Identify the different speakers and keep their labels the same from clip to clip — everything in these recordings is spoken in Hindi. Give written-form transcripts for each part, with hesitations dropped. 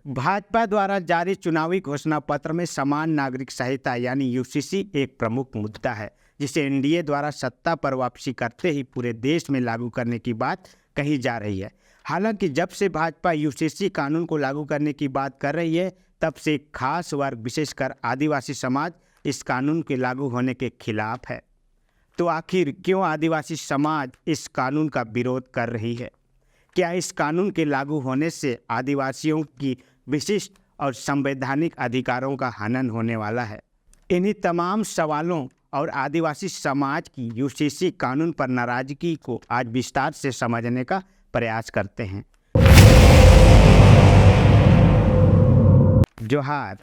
Speaker 1: भाजपा द्वारा जारी चुनावी घोषणा पत्र में समान नागरिक संहिता यानी यूसीसी एक प्रमुख मुद्दा है, जिसे एनडीए द्वारा सत्ता पर वापसी करते ही पूरे देश में लागू करने की बात कही जा रही है। हालांकि जब से भाजपा यूसीसी कानून को लागू करने की बात कर रही है, तब से एक खास वर्ग विशेषकर आदिवासी समाज इस कानून के लागू होने के खिलाफ है। तो आखिर क्यों आदिवासी समाज इस कानून का विरोध कर रही है? क्या इस कानून के लागू होने से आदिवासियों की विशिष्ट और संवैधानिक अधिकारों का हनन होने वाला है? इन्हीं तमाम सवालों और आदिवासी समाज की यूसीसी कानून पर नाराजगी को आज विस्तार से समझने का प्रयास करते हैं। जोहार,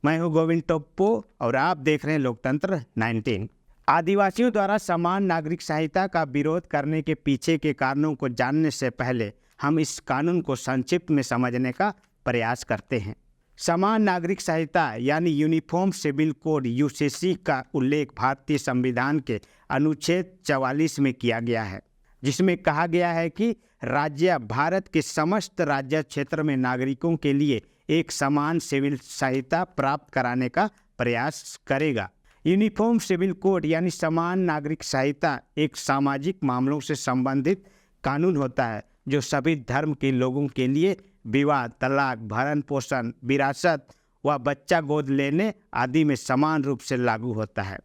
Speaker 1: मैं हूं गोविंद टोप्पो और आप देख रहे हैं लोकतंत्र 19। आदिवासियों द्वारा समान नागरिक संहिता का विरोध करने के पीछे के कारणों को जानने से पहले हम इस कानून को संक्षिप्त में समझने का प्रयास करते हैं। समान नागरिक संहिता यानी यूनिफॉर्म सिविल कोड यूसीसी का उल्लेख भारतीय संविधान के अनुच्छेद 44 में किया गया है, जिसमें कहा गया है कि राज्य भारत के समस्त राज्य क्षेत्र में नागरिकों के लिए एक समान सिविल संहिता प्राप्त कराने का प्रयास करेगा। यूनिफॉर्म सिविल कोड यानी समान नागरिक संहिता एक सामाजिक मामलों से संबंधित कानून होता है, जो सभी धर्म के लोगों के लिए विवाह, तलाक, भरण पोषण, विरासत व बच्चा गोद लेने आदि में समान रूप से लागू होता है।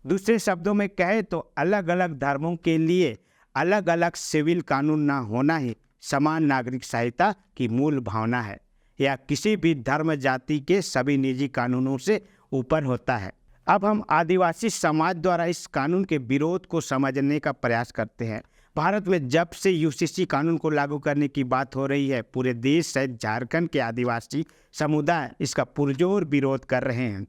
Speaker 1: दूसरे शब्दों में कहें तो अलग अलग धर्मों के लिए अलग अलग सिविल कानून न होना ही समान नागरिक संहिता की मूल भावना है। यह किसी भी धर्म जाति के सभी निजी कानूनों से ऊपर होता है। अब हम आदिवासी समाज द्वारा इस कानून के विरोध को समझने का प्रयास करते हैं। भारत में जब से यूसीसी कानून को लागू करने की बात हो रही है, पूरे देश सहित झारखंड के आदिवासी समुदाय इसका पुरजोर विरोध कर रहे हैं।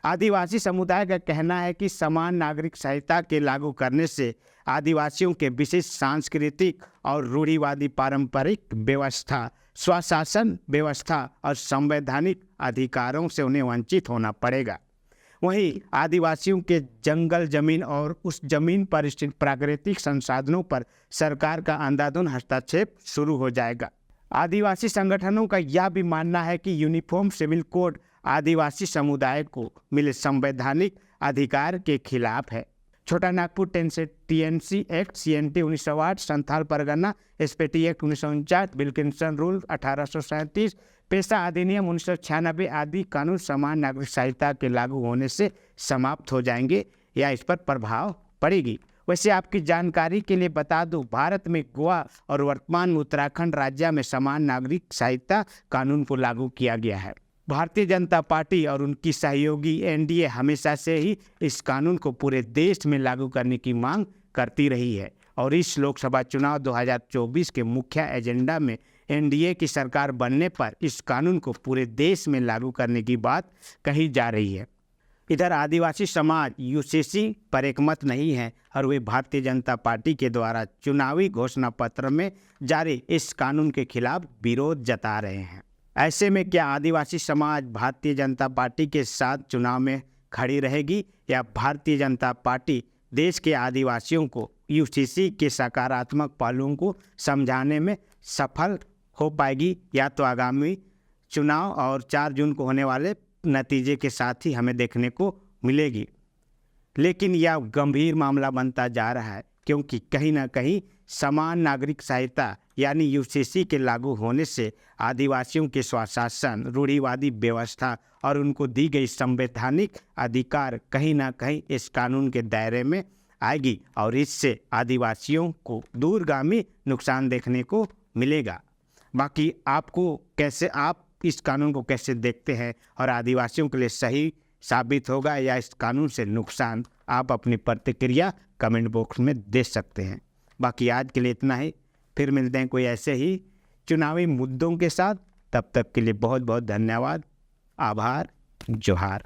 Speaker 1: आदिवासी समुदाय का कहना है कि समान नागरिक संहिता के लागू करने से आदिवासियों के विशिष्ट सांस्कृतिक और रूढ़िवादी पारंपरिक व्यवस्था, स्वशासन व्यवस्था और संवैधानिक अधिकारों से उन्हें वंचित होना पड़ेगा। वहीं आदिवासियों के जंगल जमीन और उस जमीन पर स्थित प्राकृतिक संसाधनों पर सरकार का अंधाधुंध हस्तक्षेप शुरू हो जाएगा। आदिवासी संगठनों का यह भी मानना है कि यूनिफॉर्म सिविल कोड आदिवासी समुदाय को मिले संवैधानिक अधिकार के खिलाफ है। छोटा Nagpur TNC act CNT 1908, Santhal Pargana SPT act 1949, Wilkinson rule 1837, पेशा अधिनियम 1996 आदि कानून समान नागरिक संहिता के लागू होने से समाप्त हो जाएंगे या इस पर प्रभाव पड़ेगी। वैसे आपकी जानकारी के लिए बता दूं, भारत में गोवा और वर्तमान में उत्तराखंड राज्य में समान नागरिक संहिता कानून को लागू किया गया है। भारतीय जनता पार्टी और उनकी सहयोगी एनडीए हमेशा से ही इस कानून को पूरे देश में लागू करने की मांग करती रही है और इस लोकसभा चुनाव 2024 के मुख्य एजेंडा में एनडीए की सरकार बनने पर इस कानून को पूरे देश में लागू करने की बात कही जा रही है। इधर आदिवासी समाज यूसीसी पर एकमत नहीं है और वे भारतीय जनता पार्टी के द्वारा चुनावी घोषणा पत्र में जारी इस कानून के खिलाफ विरोध जता रहे हैं। ऐसे में क्या आदिवासी समाज भारतीय जनता पार्टी के साथ चुनाव में खड़ी रहेगी या भारतीय जनता पार्टी देश के आदिवासियों को यूसीसी के सकारात्मक पहलुओं को समझाने में सफल हो पाएगी, या तो आगामी चुनाव और 4 जून को होने वाले नतीजे के साथ ही हमें देखने को मिलेगी। लेकिन यह गंभीर मामला बनता जा रहा है, क्योंकि कहीं ना कहीं समान नागरिक संहिता यानी यूसीसी के लागू होने से आदिवासियों के स्वशासन, रूढ़िवादी व्यवस्था और उनको दी गई संवैधानिक अधिकार कहीं ना कहीं इस कानून के दायरे में आएगी और इससे आदिवासियों को दूरगामी नुकसान देखने को मिलेगा। बाकी आप इस कानून को कैसे देखते हैं और आदिवासियों के लिए सही साबित होगा या इस कानून से नुकसान, आप अपनी प्रतिक्रिया कमेंट बॉक्स में दे सकते हैं। बाकी आज के लिए इतना ही, फिर मिलते हैं कोई ऐसे ही चुनावी मुद्दों के साथ। तब तक के लिए बहुत बहुत धन्यवाद, आभार, जोहार।